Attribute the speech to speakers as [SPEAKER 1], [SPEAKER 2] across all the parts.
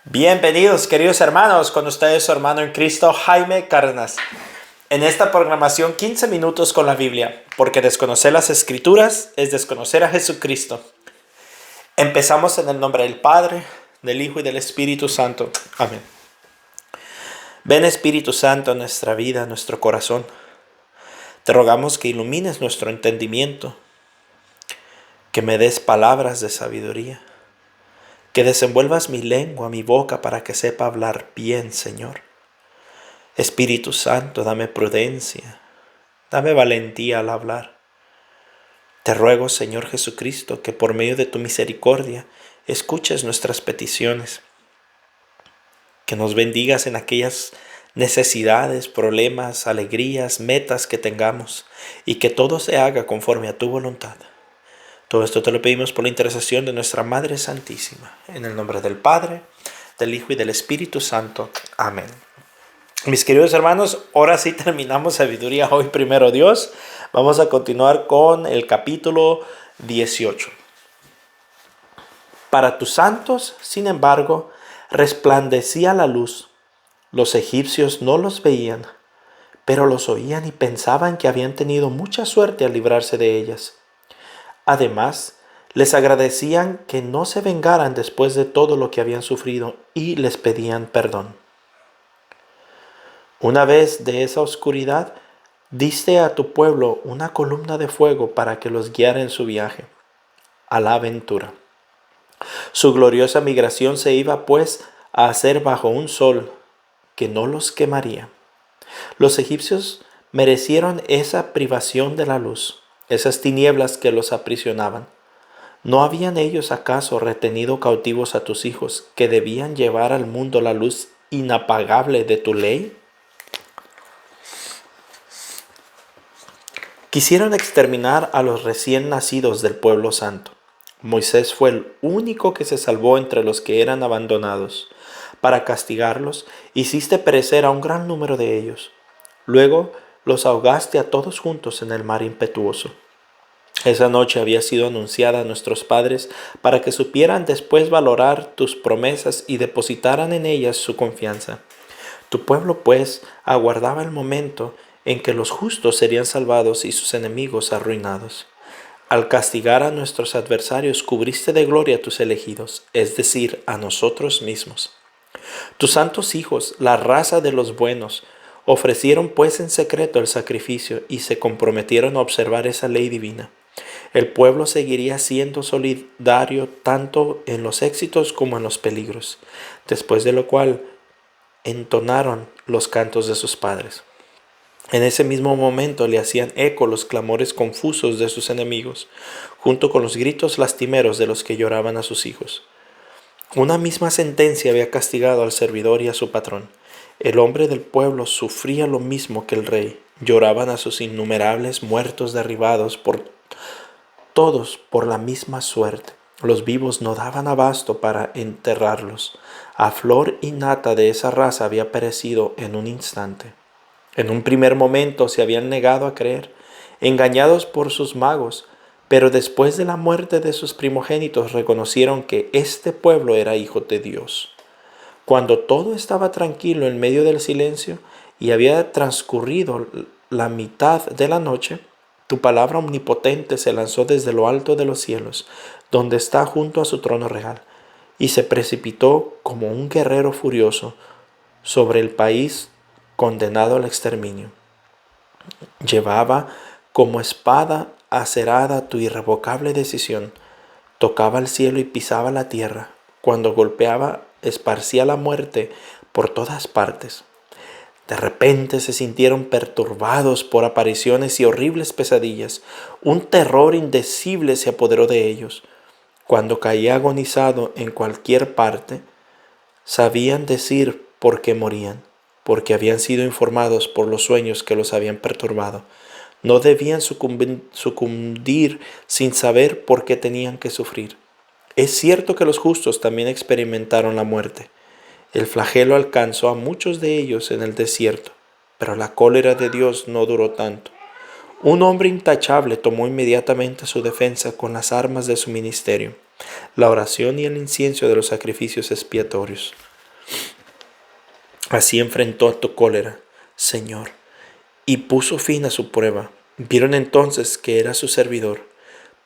[SPEAKER 1] Bienvenidos, queridos hermanos, con ustedes su hermano en Cristo, Jaime Cárdenas. En esta programación 15 minutos con la Biblia, porque desconocer las Escrituras es desconocer a Jesucristo. Empezamos en el nombre del Padre, del Hijo y del Espíritu Santo. Amén. Ven Espíritu Santo a nuestra vida, a nuestro corazón. Te rogamos que ilumines nuestro entendimiento, que me des palabras de sabiduría, que desenvuelvas mi lengua, mi boca, para que sepa hablar bien, Señor. Espíritu Santo, dame prudencia, dame valentía al hablar. Te ruego, Señor Jesucristo, que por medio de tu misericordia escuches nuestras peticiones, que nos bendigas en aquellas necesidades, problemas, alegrías, metas que tengamos, y que todo se haga conforme a tu voluntad. Todo esto te lo pedimos por la intercesión de nuestra Madre Santísima, en el nombre del Padre, del Hijo y del Espíritu Santo. Amén. Mis queridos hermanos, ahora sí terminamos sabiduría hoy, primero Dios. Vamos a continuar con el capítulo 18. Para tus santos, sin embargo, resplandecía la luz. Los egipcios no los veían, pero los oían y pensaban que habían tenido mucha suerte al librarse de ellas. Además, les agradecían que no se vengaran después de todo lo que habían sufrido y les pedían perdón. Una vez de esa oscuridad, diste a tu pueblo una columna de fuego para que los guiara en su viaje a la aventura. Su gloriosa migración se iba pues a hacer bajo un sol que no los quemaría. Los egipcios merecieron esa privación de la luz, esas tinieblas que los aprisionaban. ¿No habían ellos acaso retenido cautivos a tus hijos, que debían llevar al mundo la luz inapagable de tu ley? Quisieron exterminar a los recién nacidos del pueblo santo. Moisés fue el único que se salvó entre los que eran abandonados. Para castigarlos, hiciste perecer a un gran número de ellos. Luego los ahogaste a todos juntos en el mar impetuoso. Esa noche había sido anunciada a nuestros padres para que supieran después valorar tus promesas y depositaran en ellas su confianza. Tu pueblo, pues, aguardaba el momento en que los justos serían salvados y sus enemigos arruinados. Al castigar a nuestros adversarios, cubriste de gloria a tus elegidos, es decir, a nosotros mismos. Tus santos hijos, la raza de los buenos, ofrecieron pues en secreto el sacrificio y se comprometieron a observar esa ley divina. El pueblo seguiría siendo solidario tanto en los éxitos como en los peligros, después de lo cual entonaron los cantos de sus padres. En ese mismo momento le hacían eco los clamores confusos de sus enemigos, junto con los gritos lastimeros de los que lloraban a sus hijos. Una misma sentencia había castigado al servidor y a su patrón. El hombre del pueblo sufría lo mismo que el rey. Lloraban a sus innumerables muertos derribados todos por la misma suerte. Los vivos no daban abasto para enterrarlos. A flor y nata de esa raza había perecido en un instante. En un primer momento se habían negado a creer, engañados por sus magos, pero después de la muerte de sus primogénitos reconocieron que este pueblo era hijo de Dios. Cuando todo estaba tranquilo en medio del silencio y había transcurrido la mitad de la noche, tu palabra omnipotente se lanzó desde lo alto de los cielos, donde está junto a su trono real, y se precipitó como un guerrero furioso sobre el país condenado al exterminio. Llevaba como espada acerada tu irrevocable decisión, tocaba el cielo y pisaba la tierra, cuando golpeaba esparcía la muerte por todas partes. De repente se sintieron perturbados por apariciones y horribles pesadillas. Un terror indecible se apoderó de ellos. Cuando caía agonizado en cualquier parte, sabían decir por qué morían, porque habían sido informados por los sueños que los habían perturbado. No debían sucumbir sin saber por qué tenían que sufrir. Es cierto que los justos también experimentaron la muerte. El flagelo alcanzó a muchos de ellos en el desierto, pero la cólera de Dios no duró tanto. Un hombre intachable tomó inmediatamente su defensa con las armas de su ministerio, la oración y el incienso de los sacrificios expiatorios. Así enfrentó a tu cólera, Señor, y puso fin a su prueba. Vieron entonces que era su servidor.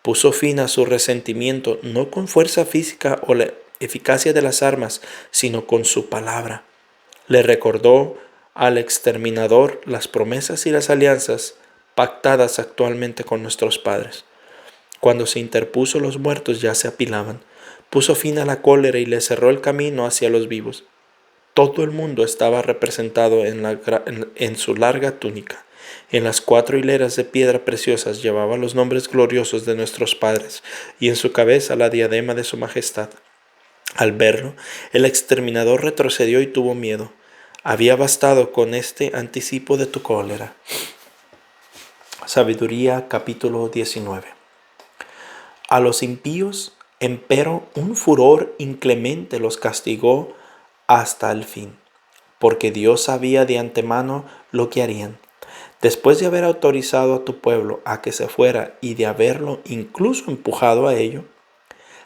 [SPEAKER 1] Puso fin a su resentimiento, no con fuerza física o la eficacia de las armas, sino con su palabra. Le recordó al exterminador las promesas y las alianzas pactadas actualmente con nuestros padres. Cuando se interpuso, los muertos ya se apilaban. Puso fin a la cólera y le cerró el camino hacia los vivos. Todo el mundo estaba representado en su larga túnica. En las 4 hileras de piedra preciosas llevaba los nombres gloriosos de nuestros padres, y en su cabeza la diadema de su majestad. Al verlo, el exterminador retrocedió y tuvo miedo. Había bastado con este anticipo de tu cólera. Sabiduría capítulo 19. A los impíos, empero, un furor inclemente los castigó hasta el fin, porque Dios sabía de antemano lo que harían. Después de haber autorizado a tu pueblo a que se fuera y de haberlo incluso empujado a ello,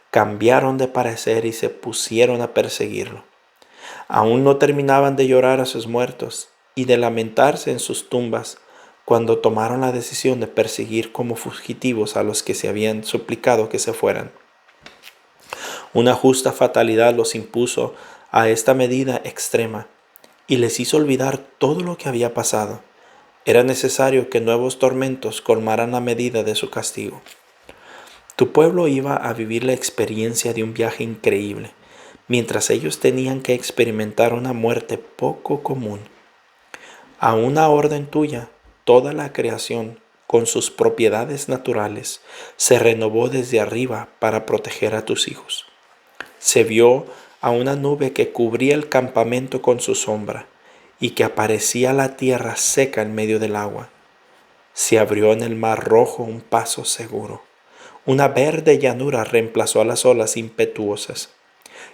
[SPEAKER 1] cambiaron de parecer y se pusieron a perseguirlo. Aún no terminaban de llorar a sus muertos y de lamentarse en sus tumbas cuando tomaron la decisión de perseguir como fugitivos a los que se habían suplicado que se fueran. Una justa fatalidad los impuso a esta medida extrema y les hizo olvidar todo lo que había pasado. Era necesario que nuevos tormentos colmaran la medida de su castigo. Tu pueblo iba a vivir la experiencia de un viaje increíble, mientras ellos tenían que experimentar una muerte poco común. A una orden tuya, toda la creación, con sus propiedades naturales, se renovó desde arriba para proteger a tus hijos. Se vio a una nube que cubría el campamento con su sombra, y que aparecía la tierra seca en medio del agua. Se abrió en el mar rojo un paso seguro. Una verde llanura reemplazó a las olas impetuosas,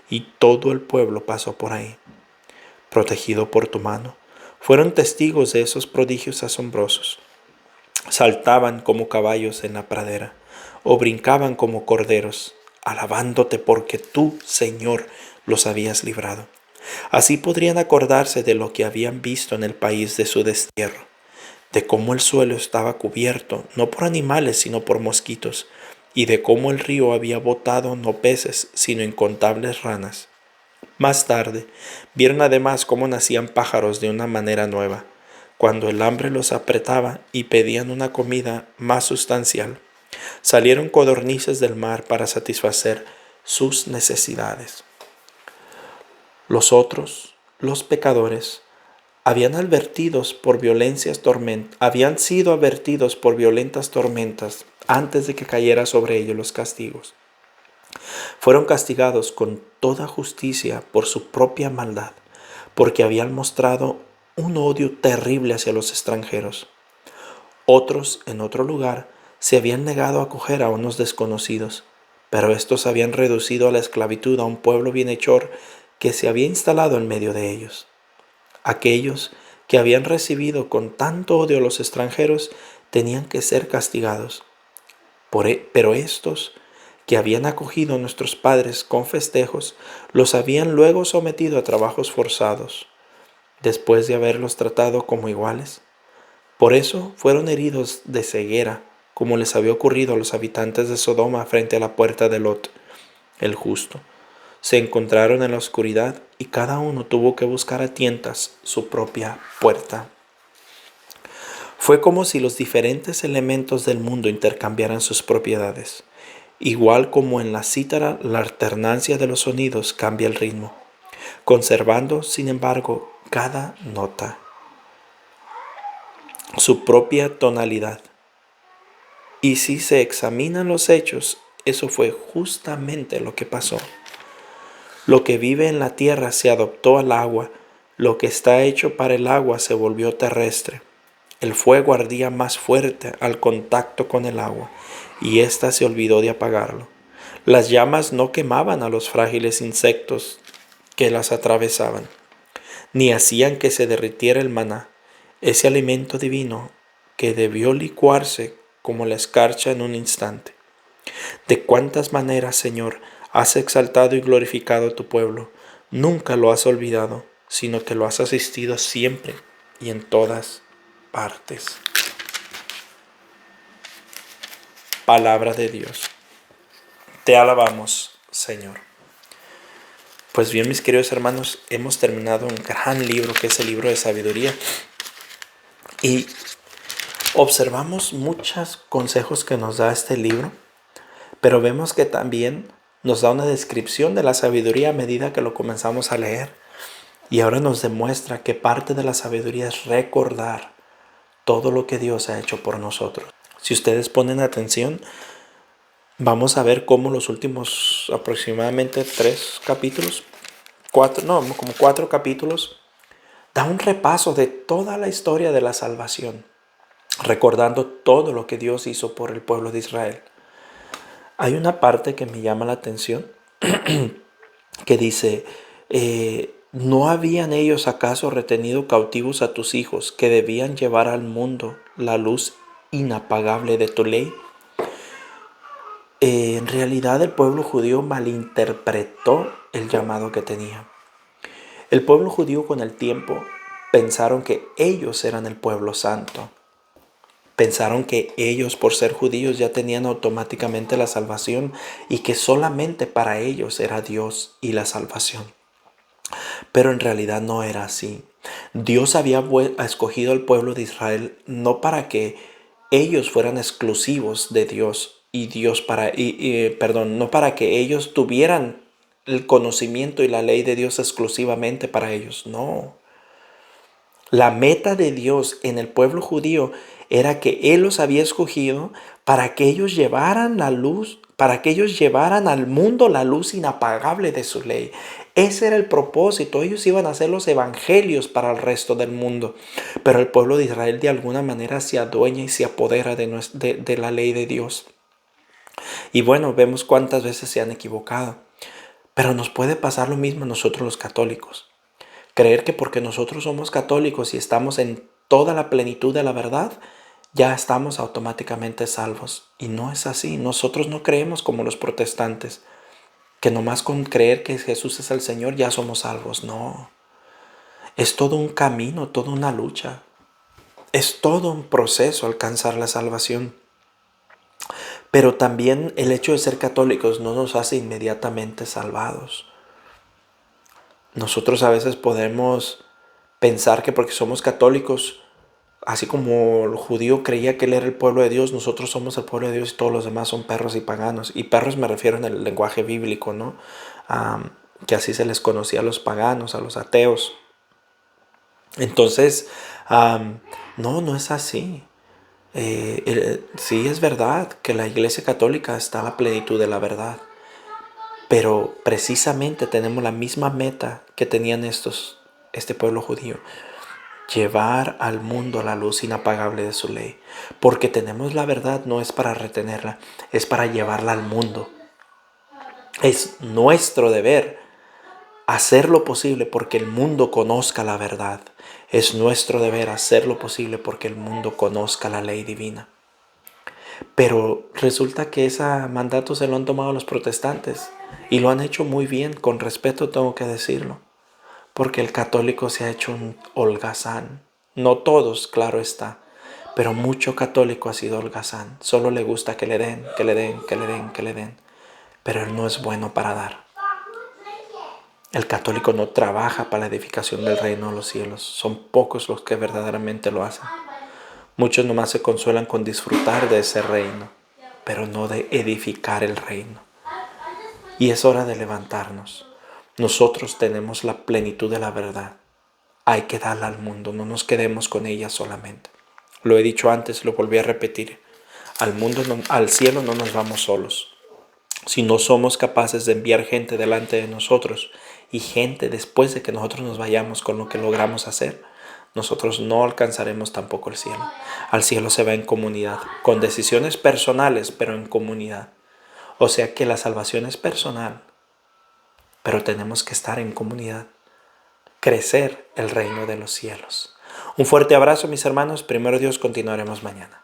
[SPEAKER 1] y todo el pueblo pasó por ahí, protegido por tu mano. Fueron testigos de esos prodigios asombrosos. Saltaban como caballos en la pradera, o brincaban como corderos, alabándote porque tú, Señor, los habías librado. Así podrían acordarse de lo que habían visto en el país de su destierro, de cómo el suelo estaba cubierto no por animales sino por mosquitos, y de cómo el río había botado no peces sino incontables ranas. Más tarde, vieron además cómo nacían pájaros de una manera nueva, cuando el hambre los apretaba y pedían una comida más sustancial. Salieron codornices del mar para satisfacer sus necesidades. Los otros, los pecadores, habían sido advertidos por violentas tormentas antes de que cayera sobre ellos los castigos. Fueron castigados con toda justicia por su propia maldad, porque habían mostrado un odio terrible hacia los extranjeros. Otros, en otro lugar, se habían negado a acoger a unos desconocidos, pero estos habían reducido a la esclavitud a un pueblo bienhechor que se había instalado en medio de ellos. Aquellos que habían recibido con tanto odio a los extranjeros tenían que ser castigados. Pero estos, que habían acogido a nuestros padres con festejos, los habían luego sometido a trabajos forzados, después de haberlos tratado como iguales. Por eso fueron heridos de ceguera, como les había ocurrido a los habitantes de Sodoma frente a la puerta de Lot, el justo. Se encontraron en la oscuridad y cada uno tuvo que buscar a tientas su propia puerta. Fue como si los diferentes elementos del mundo intercambiaran sus propiedades. Igual como en la cítara la alternancia de los sonidos cambia el ritmo, conservando, sin embargo, cada nota su propia tonalidad. Y si se examinan los hechos, eso fue justamente lo que pasó. Lo que vive en la tierra se adoptó al agua, lo que está hecho para el agua se volvió terrestre. El fuego ardía más fuerte al contacto con el agua, y ésta se olvidó de apagarlo. Las llamas no quemaban a los frágiles insectos que las atravesaban, ni hacían que se derritiera el maná, ese alimento divino que debió licuarse como la escarcha en un instante. De cuántas maneras, Señor, has exaltado y glorificado a tu pueblo, nunca lo has olvidado. sino que lo has asistido siempre y en todas partes. Palabra de Dios. Te alabamos, Señor. Pues bien, mis queridos hermanos, hemos terminado un gran libro que es el libro de sabiduría. Y observamos muchos consejos que nos da este libro, pero vemos que también nos da una descripción de la sabiduría a medida que lo comenzamos a leer. Y ahora nos demuestra que parte de la sabiduría es recordar todo lo que Dios ha hecho por nosotros. Si ustedes ponen atención, vamos a ver cómo los últimos aproximadamente 4 capítulos, da un repaso de toda la historia de la salvación, recordando todo lo que Dios hizo por el pueblo de Israel. Hay una parte que me llama la atención que dice, ¿no habían ellos acaso retenido cautivos a tus hijos que debían llevar al mundo la luz inapagable de tu ley? En realidad el pueblo judío malinterpretó el llamado que tenía. El pueblo judío con el tiempo pensaron que ellos eran el pueblo santo. Pensaron que ellos, por ser judíos, ya tenían automáticamente la salvación y que solamente para ellos era Dios y la salvación. Pero en realidad no era así. Dios había escogido al pueblo de Israel no para que ellos fueran exclusivos de Dios no para que ellos tuvieran el conocimiento y la ley de Dios exclusivamente para ellos. No. La meta de Dios en el pueblo judío era que Él los había escogido para que ellos llevaran la luz, para que ellos llevaran al mundo la luz inapagable de su ley. Ese era el propósito. Ellos iban a ser los evangelios para el resto del mundo. Pero el pueblo de Israel de alguna manera se adueña y se apodera de la ley de Dios. Y bueno, vemos cuántas veces se han equivocado. Pero nos puede pasar lo mismo a nosotros los católicos. Creer que porque nosotros somos católicos y estamos en toda la plenitud de la verdad, ya estamos automáticamente salvos. Y no es así. Nosotros no creemos como los protestantes, que nomás con creer que Jesús es el Señor ya somos salvos. No. Es todo un camino, toda una lucha. Es todo un proceso alcanzar la salvación. Pero también el hecho de ser católicos no nos hace inmediatamente salvados. Nosotros a veces podemos pensar que porque somos católicos, así como el judío creía que él era el pueblo de Dios, nosotros somos el pueblo de Dios y todos los demás son perros y paganos. Y perros me refiero en el lenguaje bíblico, ¿no? Que así se les conocía a los paganos, a los ateos. Entonces, no es así. Sí es verdad que la Iglesia Católica está a la plenitud de la verdad. Pero precisamente tenemos la misma meta que tenían este pueblo judío. Llevar al mundo la luz inapagable de su ley. Porque tenemos la verdad, no es para retenerla, es para llevarla al mundo. Es nuestro deber hacer lo posible porque el mundo conozca la verdad. Es nuestro deber hacer lo posible porque el mundo conozca la ley divina. Pero resulta que ese mandato se lo han tomado los protestantes y lo han hecho muy bien, con respeto tengo que decirlo, porque el católico se ha hecho un holgazán. No todos, claro está, pero mucho católico ha sido holgazán. Solo le gusta que le den, que le den, que le den, que le den, pero él no es bueno para dar. El católico no trabaja para la edificación del reino de los cielos. Son pocos los que verdaderamente lo hacen. Muchos nomás se consuelan con disfrutar de ese reino, pero no de edificar el reino. Y es hora de levantarnos. Nosotros tenemos la plenitud de la verdad. Hay que darla al mundo, no nos quedemos con ella solamente. Lo he dicho antes, lo volví a repetir. Al cielo no nos vamos solos. Si no somos capaces de enviar gente delante de nosotros y gente después de que nosotros nos vayamos con lo que logramos hacer, nosotros no alcanzaremos tampoco el cielo. Al cielo se va en comunidad, con decisiones personales, pero en comunidad. O sea que la salvación es personal, pero tenemos que estar en comunidad, crecer el reino de los cielos. Un fuerte abrazo, mis hermanos. Primero Dios, continuaremos mañana.